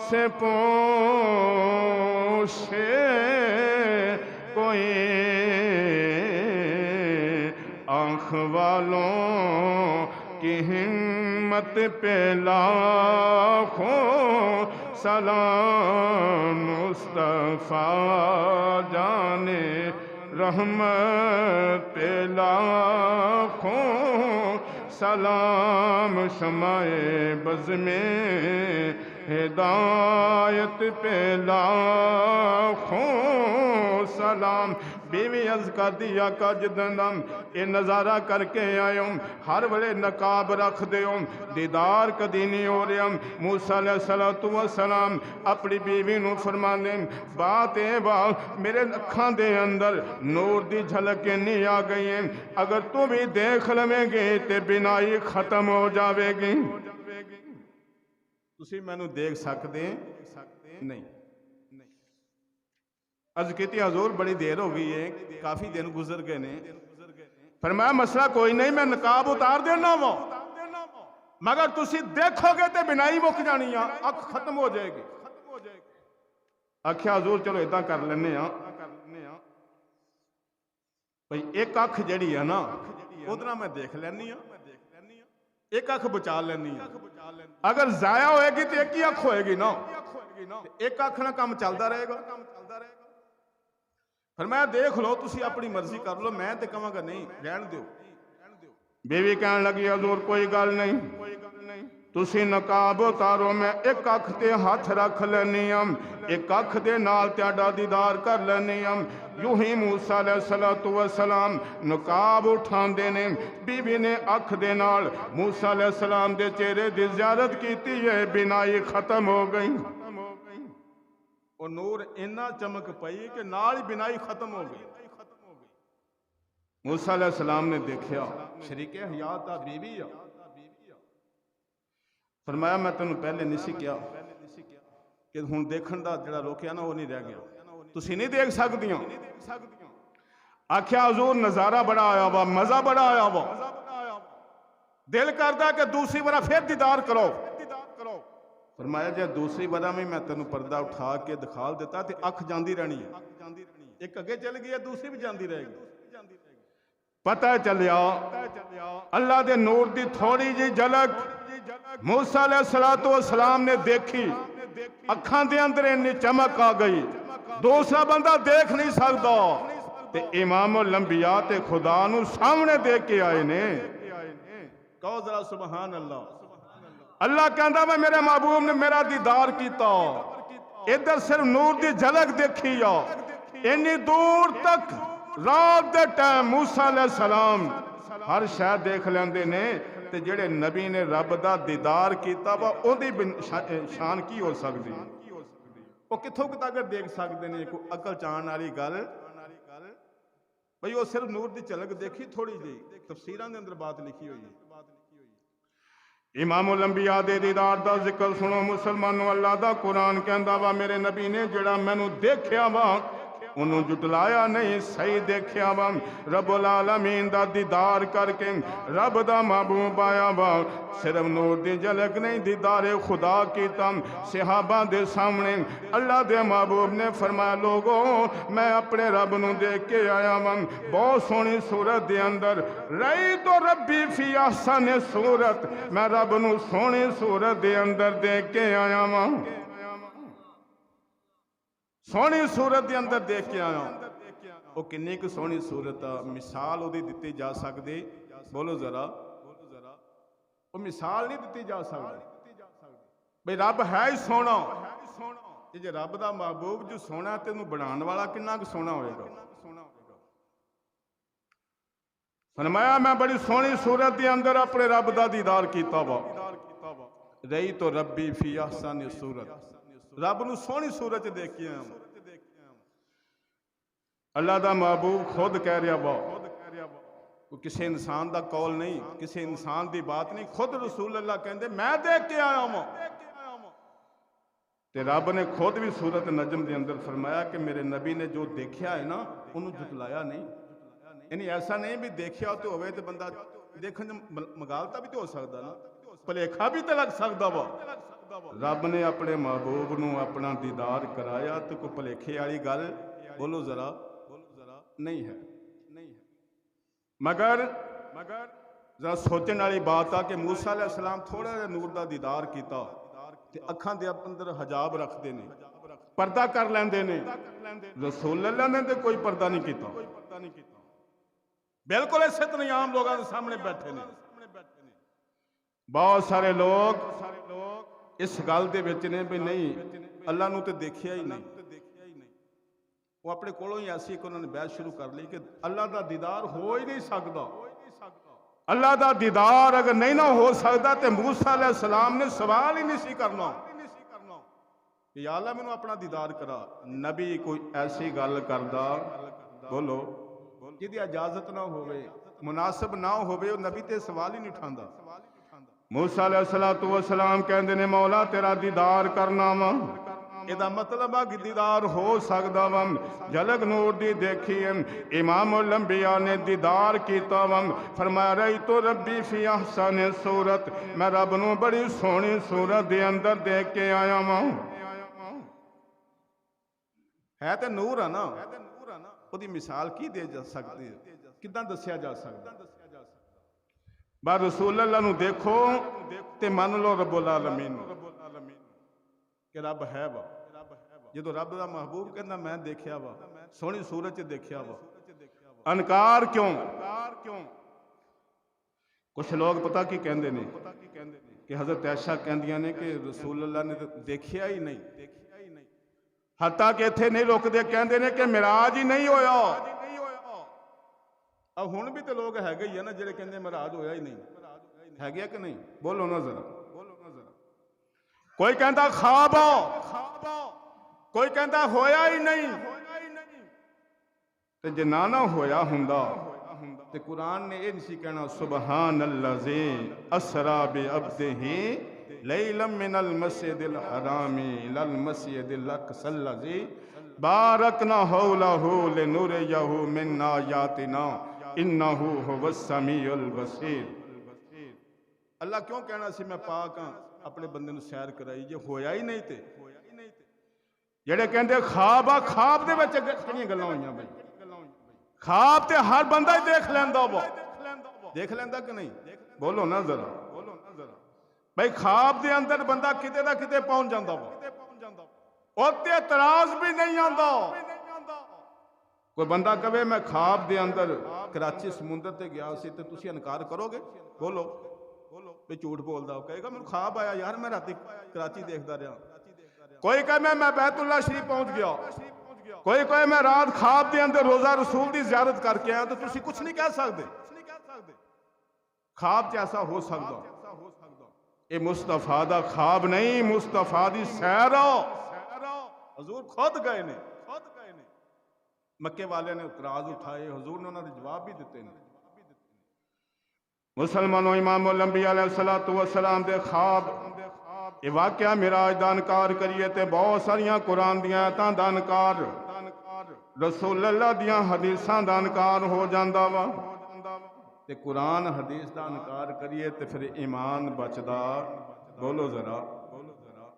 से पूछे कोई, आँख वालों की हिम्मत पे लाखों सलाम। मुस्तफा जाने रहमत पे लाखों सलाम, शमाए बज़ में हिदायत पे लाखों सलाम। बीवी अर्ज कर दी आका जिदम ये नज़ारा करके आयो, हर वेले नकाब रख दियो, दीदार कदी नहीं हो रहा। मूसा अलैहिस्सलातु वस्सलाम अपनी बीवी नूं फरमाने, बात ए बात मेरे अखां दे अंदर नूर दी झलक नहीं आ गई है, अगर तू भी देख लवेंगे ते बिनाई खत्म हो जाएगी। तुसी मैनू देख सकते नहीं। अर्ज की हजूर बड़ी देर हो गई है, काफी दिन गुजर गए ने। फरमाया मसला कोई नहीं, मैं नकाब उतार देना वा, मगर तुसी देखोगे तो बिनाई मुक जानी आ, अख खत्म हो जाएगी। आख्या हजूर चलो इदा कर लेने भाई, एक अख जड़ी है ना उधर मैं देख लैनी आ, एक अख बचा लैनी आ। अगर जाया होएगी तो एक ही अख होएगी ना, एक अख ना काम चलता रहेगा। फिर मैं देख लो, तुसी अपनी मर्जी कर लो, मैं तो कहांगा नहीं रहन दो। बीवी कहन लगी हजूर कोई गल नहीं, तुसी नकाब उतारो, मैं एक अख ते हाथ रख लैनी हम, एक अख दे नाल त्याडा दीदार कर लैनी हम। यूं ही मूसा अलैहिस्सलातु वस्सलाम नकाब उठांदे ने, बीवी ने अख दे नाल मूसा अलैहिस्सलाम दे चेहरे दी ज़ियारत कीती है, बिनाई खत्म हो गई। और नूर इन्ना चमक पई कि नाल ही बिनाई खत्म हो गई। मूसा अलैहिस्सलाम ने देखा शरीके हयात आ बीवी आ। फरमाया मैं तेन पहले नहीं सी कहा कि हुण देखण दा जिहड़ा रोकिया ना वो नहीं रह गया, तुसी नहीं देख सकदियां। आख्या हजूर नज़ारा बड़ा आया वा, मजा बड़ा आया वा, दिल करदा कि दूसरी बार फिर दीदार करो। फरमाया जे दूसरी बार में मैं तेन पर्दा उठा के दिखा देता तो अख जाती रहनी है, एक अगे चल गई है, दूसरी भी जाती रहेगी। पता चलिया अल्लाह दे नूर दी थोड़ी जी झलक मूसा अलैहिस्सलातु वस्सलाम ने देखी, अखां दे अंदर इन्नी चमक आ गई, दूसरा बंदा देख नहीं सकता। ते इमामुल अंबिया ते खुदा नू सामने देख के आए ने। कहो जरा सुभान अल्लाह। अल्लाह कहता मैं मेरे महबूब ने मेरा दीदार किया, इधर सिर्फ नूर की झलक देखी आ, इन्नी दूर तक रात के टाइम मूसा अलैहिस्सलाम हर शहर देख लेंदे ने, ते जेड़े नबी ने रब का दीदार किया वा ओदी शान की हो सकती, वो कितों तक देख सकते हैं। कोई अकल चाहण वाली गल भाई, वो सिर्फ नूर की झलक देखी थोड़ी जी, तफसीरां दे अंदर बात लिखी हुई है। इमामुल अंबिया दे दीदार दा जिक्र सुनो मुसलमानों, अल्लाह दा कुरान कहंदा वा मेरे नबी ने जेड़ा मैनू देखिया वा उन्हों जुटलाया नहीं, सही देखिया वा। रब्बुल आलमीन दा दीदार करके रब दा महबूब आया वा, सिर्फ नूर दी झलक नहीं दीदारे खुदा कीता। सहाबा दे सामने अल्लाह दे महबूब ने फरमाया लोगो मैं अपने रब नू देख के आया वा, बहुत सोहनी सूरत दे अंदर, रही तो रब्बी फी अहसन सूरत, मैं रब नू सोहनी सूरत दे अंदर देख के आया वा, सोहनी सूरत के अंदर देख के आया। वो किन्नी क सोहनी सूरत आ, मिसाल वो दी जा सकती, बोलो जरा, वो मिसाल नहीं दी जा सकती भाई रब है ही सोहना। जे रब का महबूब जो सोहना तेन बनाने वाला किन्ना क सोहना होएगा। फरमाया मैं बड़ी सोहनी सूरत के अंदर अपने रब का दीदार किया वा, रही तो रब्बी फी अहसन सूरत, रब नू सोहनी सूरत देख के आया। अल्लाह दा महबूब खुद कह रहा वा, किसी इंसान का कौल नहीं, किसी इंसान की बात नहीं, खुद रसूल अल्लाह कहते मैं देख के आया वा। ते रब ने खुद भी सूरत नजम के अंदर फरमाया कि मेरे नबी ने जो देखा है ना उन्होंने जुटलाया नहीं। यानी ऐसा नहीं भी देखा तो होवे तो बंदा देखने मगालता भी तो हो सकता ना, भलेखा भी तो लग सकता वा। रब ने अपने महबूब नू अपना दीदार कराया तो कोई भलेखे वाली गल बोलो जरा नहीं है। मगर जरा सोचने वाली बात आ कि मूसा अलैहिस्सलाम थोड़ा जिहा नूर का दीदार किया ते अखां दे अंदर हजाब रखते ने, पर्दा कर लेंदे ने। रसूल अल्लाह ने तो कोई पर्दा नहीं किया, बिल्कुल इसे तरह आम लोगों के सामने बैठे ने। बहुत सारे लोग इस गल दे विच ने भी नहीं अल्लाह नूं तो देखिया ही नहीं, वो अपने कोलों ही ऐसी एक उन्होंने बहस शुरू कर ली कि अल्लाह का दीदार हो ही नहीं सकता। अल्लाह का दीदार अगर नहीं ना हो सकता तो मूसा अलैहिस्सलाम ने सवाल ही नहीं सी करना कि या अल्लाह मैनू अपना दीदार करा। नबी कोई ऐसी गल करदा बोलो जिहदी इजाजत ना होवे, मुनासिब ना होवे, वो नबी ते सवाल ही नहीं उठांदा। मूसा अलैहिस्सलातु वस्सलाम कहंदे ने मौला तेरा दीदार करना वा, ਇਹਦਾ मतलब आ कि दीदार हो सकता वा। झलक नूर दी देखी इमामुल अंबिया ने दीदार किया वा। फरमाया रही तो रब्बी फी अहसन सूरत, मैं रब नूं बड़ी सोहनी सूरत दे अंदर देख के आया वा। है तो नूर है ना, ਉਹਦੀ मिसाल की दे जा सकती है, किदां दस्या जा सकता। बस रसूल अल्लाह नूं देखो ते मान लो रब्बुल आलमीन कि रब है वा। जो रब का महबूब कहना मैं देखा वा, सोहनी सूरत च देखा वा, अनकार क्यों? कुछ लोग पता की कहते हैं कि हजरत ऐशा कहंदियां ने कि रसूल अल्लाह ने तो देखा ही नहीं। हत्ता कि इत्थे नहीं रुकते, कहते हैं कि मिराज ही नहीं होया। अब हुण भी तो लोग हैगे ही है ना जिहड़े कहंदे मिराज होया ही नहीं, हैगे कि नहीं? बोलो ना जरा। कोई कहता ख्वाब, कोई कहता होया ही नहीं। ते जे ना होया हुंदा ते कुरान ने यह नहीं कहना सुबहान अल्लज़ी असरा बि अब्दिही लैलम मिनल मस्जिदिल हरामी इलल मस्जिदिल अक़सल्लज़ी बारकना हौलहु लिनुरियहु मिन आयातिना इन्नहु हुवस समीउल बसीर। अल्लाह क्यों कहना सी मैं पाक हां, अपने बंदे नूं सैर कराई। जे होया ही नहीं ते जेड़े कहंदे ख्वाब आ, ख्वाब दे विच किहड़ियां गल्लां होईयां बई? ख्वाब ते हर बंदा ही देख लैंदा वा, देख लैंदा कि नहीं? बोलो ना जरा भाई। ख्वाब दे अंदर बंदा किते दा किते पहुंच जांदा वा, ओते एतराज भी नहीं आंदा। कोई बंदा कहे मैं ख्वाब दे अंदर कराची समुंदर ते गया सी, ते तुसीं इनकार करोगे? बोलो भी झूठ बोलदा। कहेगा मैं ख्वाब आया यार, मैं राती कराची देखदा रहा। कोई कहे मैं बैतुल्ला शरीफ पहुंच गया, कोई कहे मैं रात ख्वाब के अंदर रोजा रसूल की ज़ियारत करके आया। तो तुसीं कुछ नहीं कह सकते। ख्वाब च ऐसा हो सकता? ये मुस्तफा दा ख्वाब नहीं, मुस्तफा दी सैर। हजूर खुद गए ने, मक्के वाले ने इतराज उठाए, हजूर ने उन्होंने जवाब भी दिते हैं। मुसलमानों इमामुल अंबिया अलैहिस्सलातु वस्सलाम दे ख्वाब ये वाकया मिराज दा इनकार करिए तो बहुत सारिया कुरान दियां आयतां दा इनकार, रसूल अल्लाह दियां हदीसां दा इनकार हो जांदा वा। ते कुरान हदीस दा इनकार करिए तो फिर ईमान बचदा? बोलो जरा।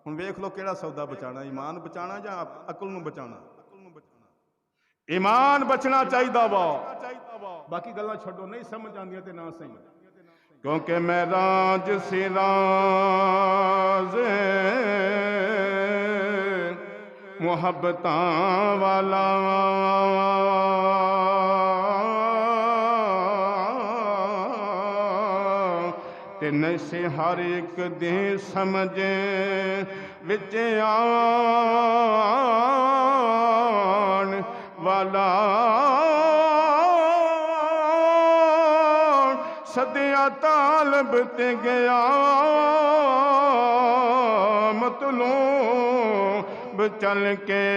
हुण वेख लो किहड़ा सौदा बचाना, ईमान बचाना या अकल नूं बचाना? ईमान बचना चाहिदा वा, बाकी गल्लां छड्डो, नहीं समझ आंदियां ते ना सही। क्योंकि मैं राज सिराज मुहब्बतां वाला ते नशे हर एक दे समझे विच आन वाला सदिया तालब ते गया मतलूब चल के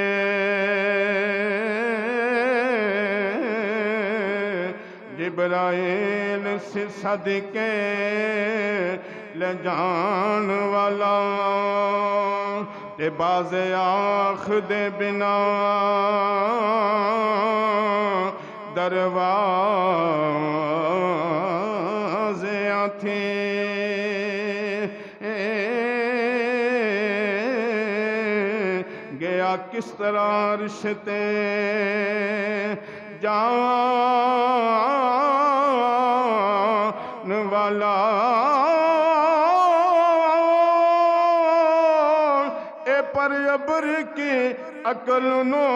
जिब्राइल से सदके ले जान वाला ते बाज़ आँख दे बिना दरवाज़े थे गया किस तरह रिश्ते जान वाला ए पर अबर की अकल नो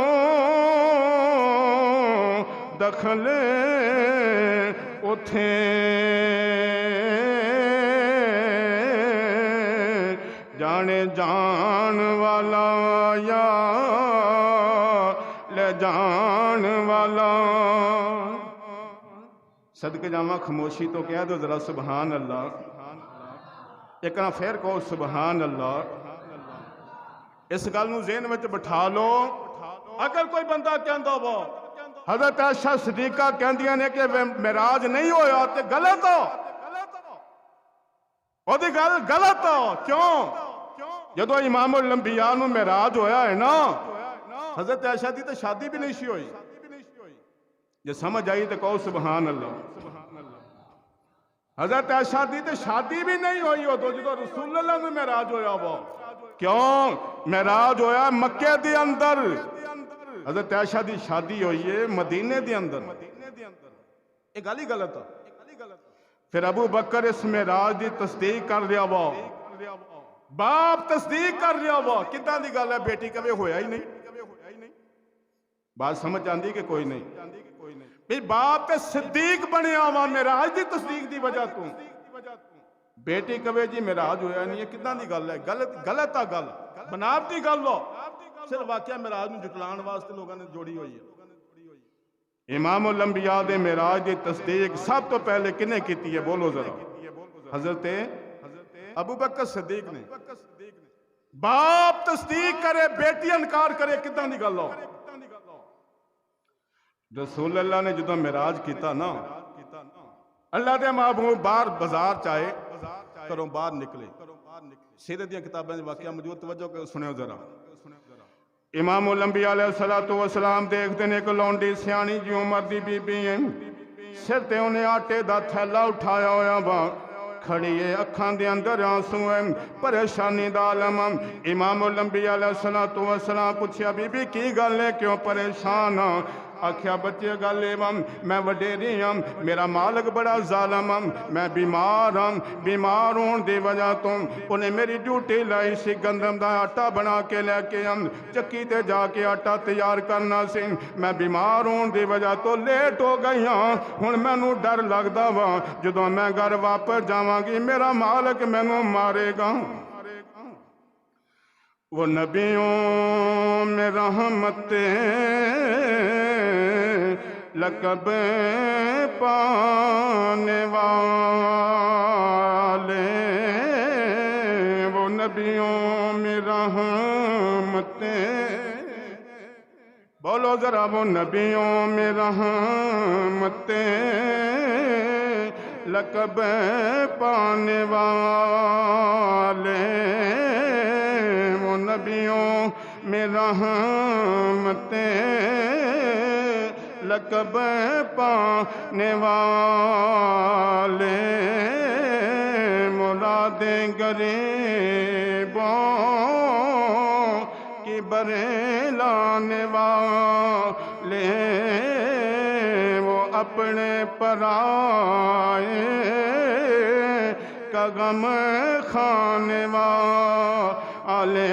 दखल उथे जाने जान वाला या ले जान वाला। सदके जावा खामोशी तो कह दो जरा सुबहान अल्लाह। एक ना फिर कहो सुबहान अल्लाह। इस गल नूं ज़हन विच बिठा लो। अगर कोई बंदा कहंदा हो हज़रत आयशा सिद्दीक़ा कहंदियां ने कि मेराज नहीं होया ते गलत हो, ओदी गल गलत हो। क्यों? जदों इमामुल अंबिया नूं मेराज होया है ना, हज़रत आयशा दी तो शादी भी नहीं सी होई। जे समझ आई तो कहो सुबहान अल्लाह। हज़रत आयशा दी तो शादी भी नहीं हुई उदों जो रसूलुल्लाह नूं मेराज होया वो। क्यों? मेराज होया मक्के दे अंदर, हज़रत आयशा दी शादी हुई है मदीने दे अंदर। ये गल ही गलत है। फिर अबू बकर इस मेराज की तस्दीक कर रहा वो, बाप तस्दीक कर रहा वो। किदां दी गल है? बेटी कभी होया ही नहीं। बात समझ आती कि कोई नहीं? भी बाप ते सिद्दीक बनया वा मेराज की तस्दीक की वजह तू। बेटी कवे जी मेराज होया नहीं है, किदां दी गल है? गलत गलत आ गल, बनावटी गल हो। सिर्फ वाकया मेराज नूं जुटलाउण वास्ते लोगों ने जोड़ी हुई है। इमामुल अंबिया दे मेराज की तस्दीक सब तो पहले किने की है? बोलो जरा। हजरत अबू बकर सिद्दीक ने। बाप तस्दीक करे, बेटी इनकार करे, किदां दी गल हो? रसूलुल्लाह ने जो मेराज किया ना, अल्लाह दे महबूब बाहर बाजार चाहे घरों बाहर निकले। सीरत दी किताबां वाकया मौजूद, तवज्जो करो, सुनियो जरा। इमामुल अंबिया अलैहिस्सलातु वस्सलाम देखते ने एक लौंडी सियाणी जी उम्र दी बीबी है, सिर ते उन्हें आटे दा थैला उठाया होया वा, खड़ी है, अखां दे अंदर आंसू है, परेशानी दा आलम। इमामुल अंबिया अलैहिस्सलातु वस्सलाम पूछया बीबी की गल है, क्यों परेशान? आख्या बच्चे गल मैं वडेरी हाँ, मेरा मालिक बड़ा जालम हाँ, मैं बीमार हाँ, बीमार होने की वजह तो उन्हें मेरी ड्यूटी लाई सी गंदम का आटा बना के लैके हम चक्की ते जाके आटा तैयार करना सी। मैं बीमार होने की वजह तो लेट हो गई हाँ। हुण मैनू डर लगता वा जदों मैं घर वापस जावांगी मेरा मालिक मैनू मारेगा। वो नबियों में रहमते लक़ब पाने वाले, वो नबियों में रहमते, बोलो जरा, वो नबियों में रहमते लक़ब पाने वाले, वो नबियों में रहमते लक़ब पाने वाले, मुरादें गरीबों की बरे लाने वाले, वो अपने पराए का गम खाने वाले।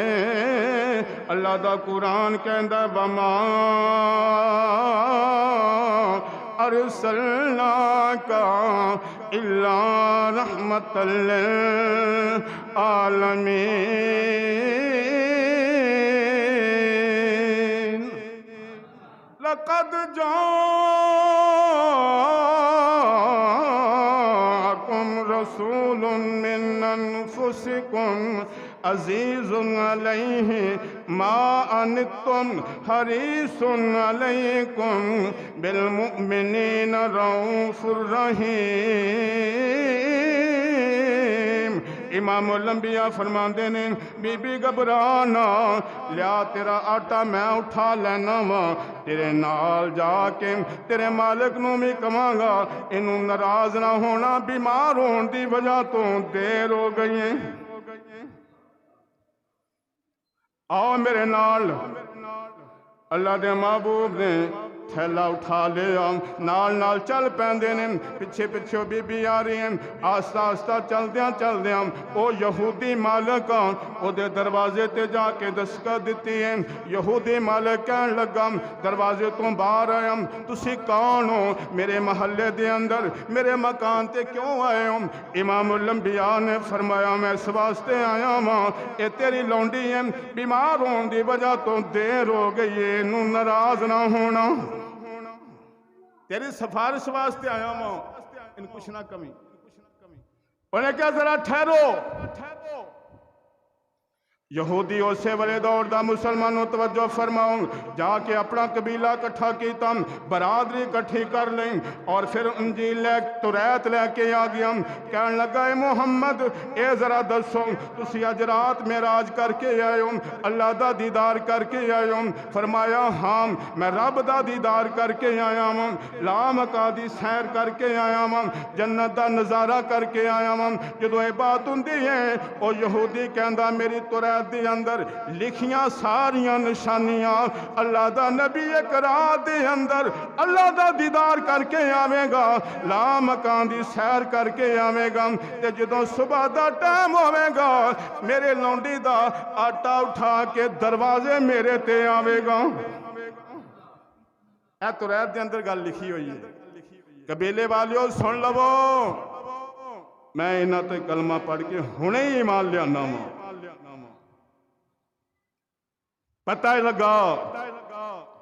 अल्लाह दा कुरान कहंदा वमा अरसलनाका इल्ला रहमतल लिल आलमीन। लक़द जाअकुम रसूलुम मिन अनफुसिकुम अज़ीज़ुन अलैहि मा अनित्तुम हरीसुन अलैकुम बिल मुमिनीना रऊफ़ुर रहीम। इमामुल अंबिया फरमाते ने बीबी घबराना, लिया तेरा आटा मैं उठा लेना वा, तेरे नाल जाके तेरे मालिक नूं भी कहांगा इनू नाराज ना होना, बीमार होने की वजह तो देर हो गई है। आओ मेरे नाल। अल्लाह दे महबूब ने थैला उठा लिया, नाल नाल चल पैंदे ने, पिछे पिछे बीबी आ रही है। आस्ता आस्ता चलद्या चलद्या ओ यहूदी मालिक ओदे दरवाजे ते जाके दस्तखत दित्ती है। यहूदी मालिक कहन लगा दरवाजे तो बाहर आया, तुसी कौन हो? मेरे महल्ले दे अंदर मेरे मकान ते क्यों आए हो? इमामुल अंबिया ने फरमाया मैं इस वास्ते आया वां, ये तेरी लौंडी है, बीमार होने की वजह तो देर हो गई है, इनू नाराज ना होना, तेरी सिफारिश वास्ते आया वां, इन कुछ ना कमी। उन्हें क्या जरा ठहरो। यहूदी उसे वेले दौड़दा मुसलमानों तवज्जो फरमाओ, जाके अपना कबीला इकट्ठा किया, बरादरी इकट्ठी कर ली और फिर इंजील लै तुरैत लैके आ गया। कहन लगा मुहम्मद ए जरा दसो तुसी अज रात मेराज करके आए हो, अल्लाह दा दीदार करके आए हो? फरमाया हाँ मैं रब दा दीदार करके आया वां, ला मका दी सैर करके आया वां, जन्नत दा नज़ारा करके आया वां। जदों ये बात हुंदी है ओ यहूदी कहंदा मेरी तुरैत दे अंदर लिखियां सारियां निशानियां अल्लाह दा नबी एक रात दे अंदर अल्लाह दा दीदार करके आवेगा, ला मकान दी सैर करके आवेगा, ते जदों सुबह दा टाइम होवेगा मेरे लौंडी दा आटा उठा के दरवाजे मेरे ते आवेगा। ए तुरैत दे अंदर गल लिखी हुई है। कबीले वालियों सुन लवो, मैं इन्हां ते कलमा पढ़ के हुणे ही ईमान लियाना वां। पता ही लगा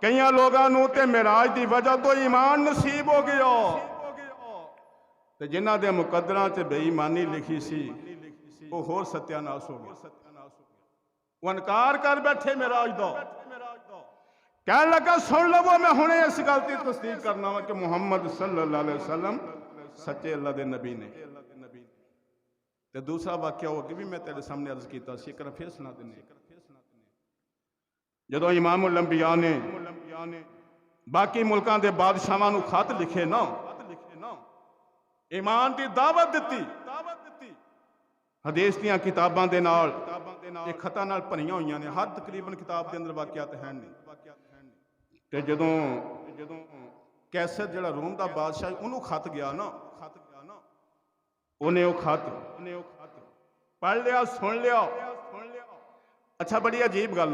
कई लोगों ते मिराज की वजह तो ईमान नसीब हो गया, ते जिन्हां दे मुकद्दरां च बेईमानी लिखी सी वो होर सत्यानाश हो गया। वो इनकार कर बैठे मिराज दा। कह लगा सुन लवो मैं हुणे इस गल की तस्दीक करना वा कि मुहम्मद सल्लल्लाहु अलैहि वसल्लम सच्चे अल्लाह दे नबी ने। ते दूसरा वाक्य हो भी मैं तेरे सामने अर्ज किया सी, एक फिर सुना देने। जदों इमामुल अंबिया ने बाकी मुल्कां दे बादशाहां नूं खत लिखे ना, ईमान की दावत दी, हदीस दीआं किताबां दे नाल ये खतां नाल भरियां होईयां ने, हर तकरीबन किताब के अंदर वाकियात है नहीं। ते जदों कैसर जिहड़ा रोम दा बादशाह उन्होंने खत गया ना, उन्हें वो खत पढ़ लिया, सुन लिया। अच्छा बड़ी अजीब गल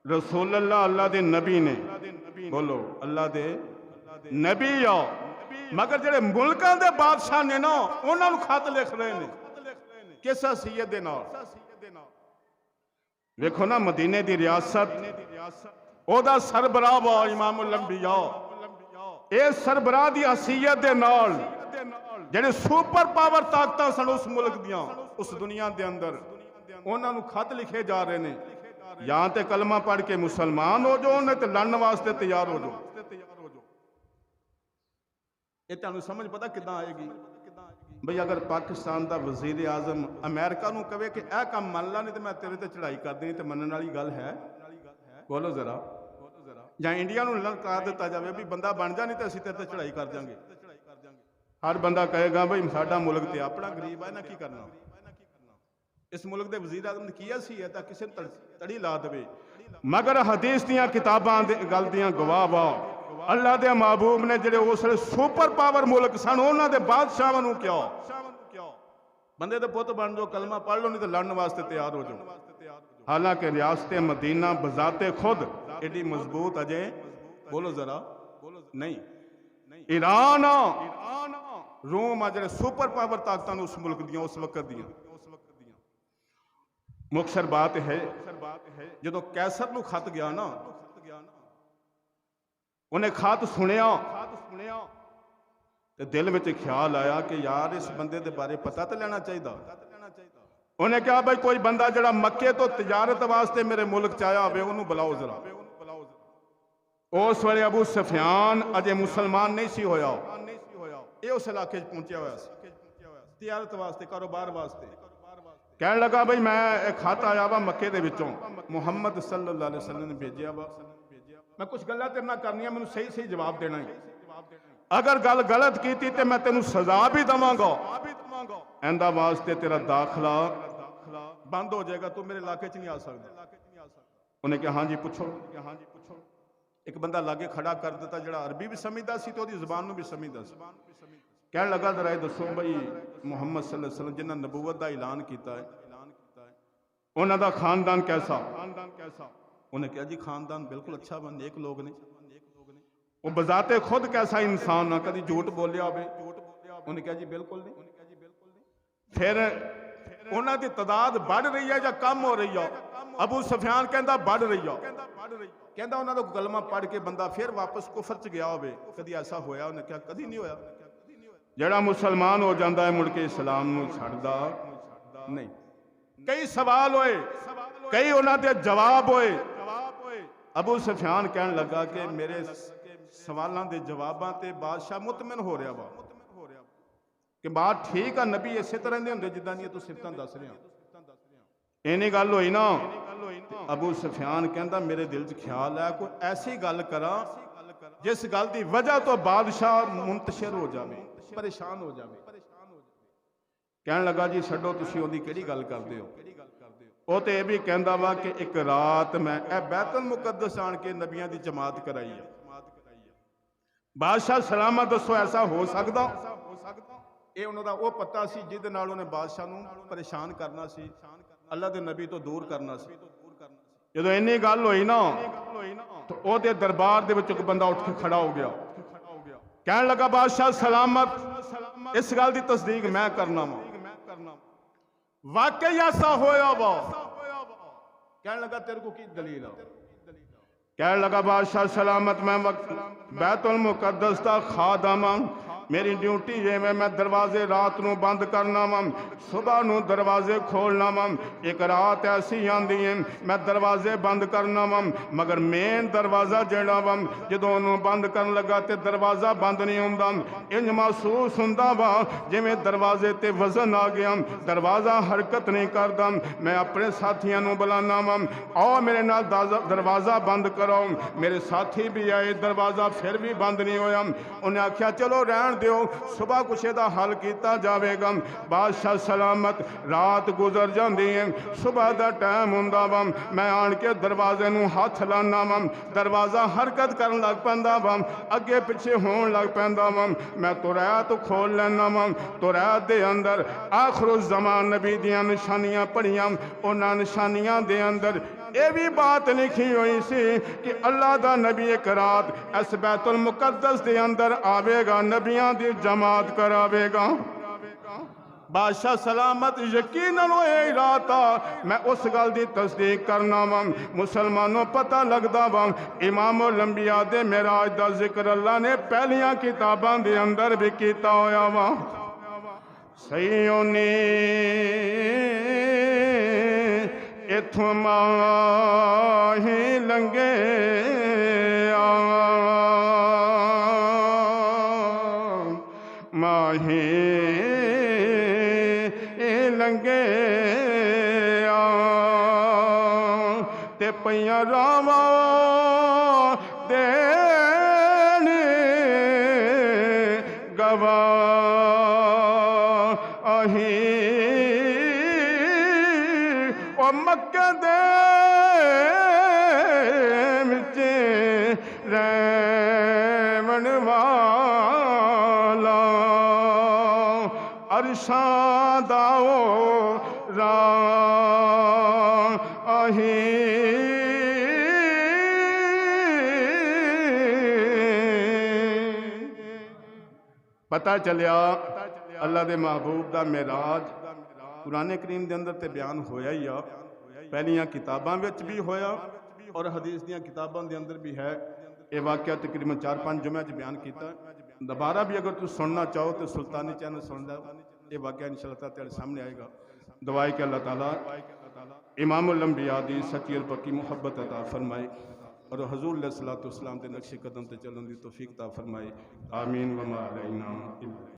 रसूलुल्लाह अल्लाह दे नबी ने, बोलो अल्लाह दे नबी आओ, मगर जेड़े मुल्कां दे बादशाह ने ना उन्होंने खत लिख रहे हैं किस हैसियत दे नाल? देखो ना मदीने दी रियासत ओदा सरबराह वा इमामुल अंबिया, इस सरबराह दी हैसियत दे नाल जेड़े सुपर पावर ताकतां सन उस मुल्क दियां उस दुनिया दे अंदर उन्होंने खत लिखे जा रहे हैं, या तो कलमा पढ़ के मुसलमान हो जाओ, नहीं तो लड़न वास्ते तैयार हो जाओ। ये तुहानू समझ पता किदां आएगी भाई? अगर पाकिस्तान का वजीर आजम अमेरिका नूं कहे कि यह काम मन ला, नहीं तो मैं तेरे ते चढ़ाई कर देनी, तो मनण वाली गल है? बोलो जरा। या इंडिया नूं ललकार दिता जाए भी बंदा बन जा, नहीं तो असीं तेरे ते चढ़ाई कर देंगे। हर बंदा कहेगा भाई साडा मुल्क ते अपना गरीब है ना, की करना? इस मुल्क के वजीर आजम ने किया सी है, किसी तड़ी ला दे। मगर हदीस दियां किताबां गल दियां गवाह वा अल्लाह दे महबूब ने जेड़े उस सुपर पावर मुल्क सन उन्हां दे बादशाहां नूं क्या बंदे दे पुत बन जाओ, कलमा पढ़ लो, नहीं तो लड़न वास्ते तैयार हो जाओ। हालांकि रियासत मदीना बजाते खुद एडी मजबूत अजे, बोलो जरा, नहीं। ईरान रोम जेड़े सुपर पावर ताकतां उस मुल्क दियां उस वक्त दियां। मुख्तसर बात है जो कैसर नूं खत गया ना, उन्हें खत सुनिया तो दिल में ख्याल आया कि यार इस बंदे के बारे पता तो लेना चाहिए। उन्हें कहा भाई कोई बंदा जरा मक्के तो तजारत वास्ते मेरे मुल्क च आया हो उन्होंने बुलाओ जरा। उस वेले अबू सुफियान अजे मुसलमान नहीं सी होया, ये उस इलाके पहुंचा हुआ तजारत वास्ते, कारोबार वास्ते। कहने लगा भाई मैं एक खत आया वा मक्के दे विचों, मुहम्मद सल्लल्लाहु अलैहि वसल्लम ने भेजा वा, मैं कुछ गल्लां तेरे नाल करनियां, मैनूं सही सही जवाब देना है। अगर गल गलत की तो मैं तेनों सजा भी देवांगा, इंदा वास्ते तेरा दाखला बंद हो जाएगा, तू मेरे इलाके च नहीं आ सकता। उन्हें कहा हाँ जी पूछो। एक बंदा लागे खड़ा कर दिता जो अरबी भी समझदा सी तो ज़बान भी समझदा सी। कहने लगा जरा ये दसो बई मुहम्मद सल्लल्लाहु अलैहि वसल्लम जिन्हें नबूवत का ऐलान किया है उन्हों का खानदान कैसा? उन्हें कहा जी खानदान बिल्कुल अच्छा वा, नेक लोग ने। वो बजाते खुद कैसा इंसान ना कभी झूठ बोलिया हो? उन्हें कहा जी बिल्कुल नहीं। फिर उन्हों की तादाद बढ़ रही है या कम हो रही है? अबू सुफियान कहता बढ़ रही है। कहता उन्होंने कलमा पढ़ के बंदा फिर वापस कुफर च गया हो, कभी ऐसा होया? उन्हें कहा कभी नहीं होया। जड़ा मुसलमान हो जाता है मुड़ के इस्लाम नूं छड्डदा नहीं। कई सवाल होए, कई उन्होंने जवाब होए। अबू सुफियान कहने लगा कि मेरे सवालों के जवाबों से बादशाह मुतमिन हो रहा वा कि बात ठीक है, नबी इस तरह के होंगे जिदा दी तू सिफतां दस रहे हो। इन्नी गल होई ना, अबू सुफियान कहता मेरे दिल च ख्याल है कोई ऐसी गल करा जिस गल की वजह तो बादशाह मुंतशिर हो जाए, परेशान हो जाए। कहने लगा जी छड्डो तुसीं ओहदी किहड़ी गल करदे हो? वो तो यह भी कहता वा कि एक रात मैं बैतुल मुकद्दस आन के नबियां की जमात कराई है। बादशाह सलामत दसो ऐसा हो सकता? ये उन्होंने वो पता सी जिहदे नाल उन्हें बादशाह नूं परेशान करना सी, अल्लाह के नबी तो दूर करना सी। जो इन्नी गल होई ना तो ओहदे दरबार दे विच एक बंदा उठ के खड़ा हो गया। कहने लगा बादशाह सलामत इस गल की तस्दीक मैं करना वा, वाकई ऐसा होया वा। कहने लगा तेरे को की दलील है? कहने लगा बादशाह सलामत मैं बैतुल मुकद्दस का खादम हां, मेरी ड्यूटी ये मैं दरवाजे रात नूं बंद करना वा, सुबह नूं दरवाजे खोलना वा। एक रात ऐसी आंदी है मैं दरवाजे बंद करना वा, मगर मेन दरवाजा जिहड़ा वा जदों ओनूं बंद करन लगा तो दरवाजा बंद नहीं होंदा। इंज महसूस हुंदा वा जिवें दरवाजे ते वजन आ गया, दरवाजा हरकत नहीं करदा। मैं अपने साथियों नूं बुलाना वा, आओ मेरे नाल दरवाजा बंद करो। मेरे साथी भी आए, दरवाजा फिर भी बंद नहीं होया। उन्हें आख्या चलो रहन दियो, सुबह कुछ इहदा हल किया जाएगा। बादशाह सलामत रात गुजर जाती है, सुबह का टाइम हुंदा वा, मैं आन के दरवाजे नूं हाथ लाना वा, दरवाजा हरकत करन लग पैंदा वा, अगे पिछे होण लग पैंदा वा। मैं तुरैत खोल लैना वा, तुरैत दे अंदर आखिर ज़मान नबी दियां निशानियां पढ़ियां। उन्हां निशानियां दे अंदर ये भी बात लिखी हुई सी कि अल्लाह दा नबी एक रात इस बैतुल मुकद्दस के अंदर आवेगा, नबियां दी जमात करावेगा। बादशाह सलामत यकीनन यही रात आ, मैं उस गल की तस्दीक करना वा। मुसलमानों पता लगता वा इमामुल अंबिया दे मेराज का जिक्र अल्लाह ने पहलियां किताबां दे अंदर भी किया होया वा। सही ने इथों माही लंघे माही लंघे ते पईयां रावां देण गवाही ओ मक्के दे विच रहण वाला अरशां दा राही। पता चलिया अल्लाह दे महबूब दा मेराज कुरान करीम के अंदर तो बयान होया ही आ, पहलियां किताबां विच भी होया और हदीस दियां किताबां के अंदर भी है। ये वाक़या तकरीबन 4-5 जुम्मों बयान किया। दोबारा भी अगर तुम सुनना चाहो तो सुल्तानी चैनल सुन लो, ये वाक़या इंशाअल्लाह तेरे सामने आएगा। दुआ कि अल्लाह ताला इमामुल अंबिया दी सच्ची और पक्की मुहब्बत अता फरमाए और हजूर अलैहिस्सलातु वस्सलाम के नक्शे कदम ते चलने की तौफीक अता फरमाए। आमीन व मा अलैना।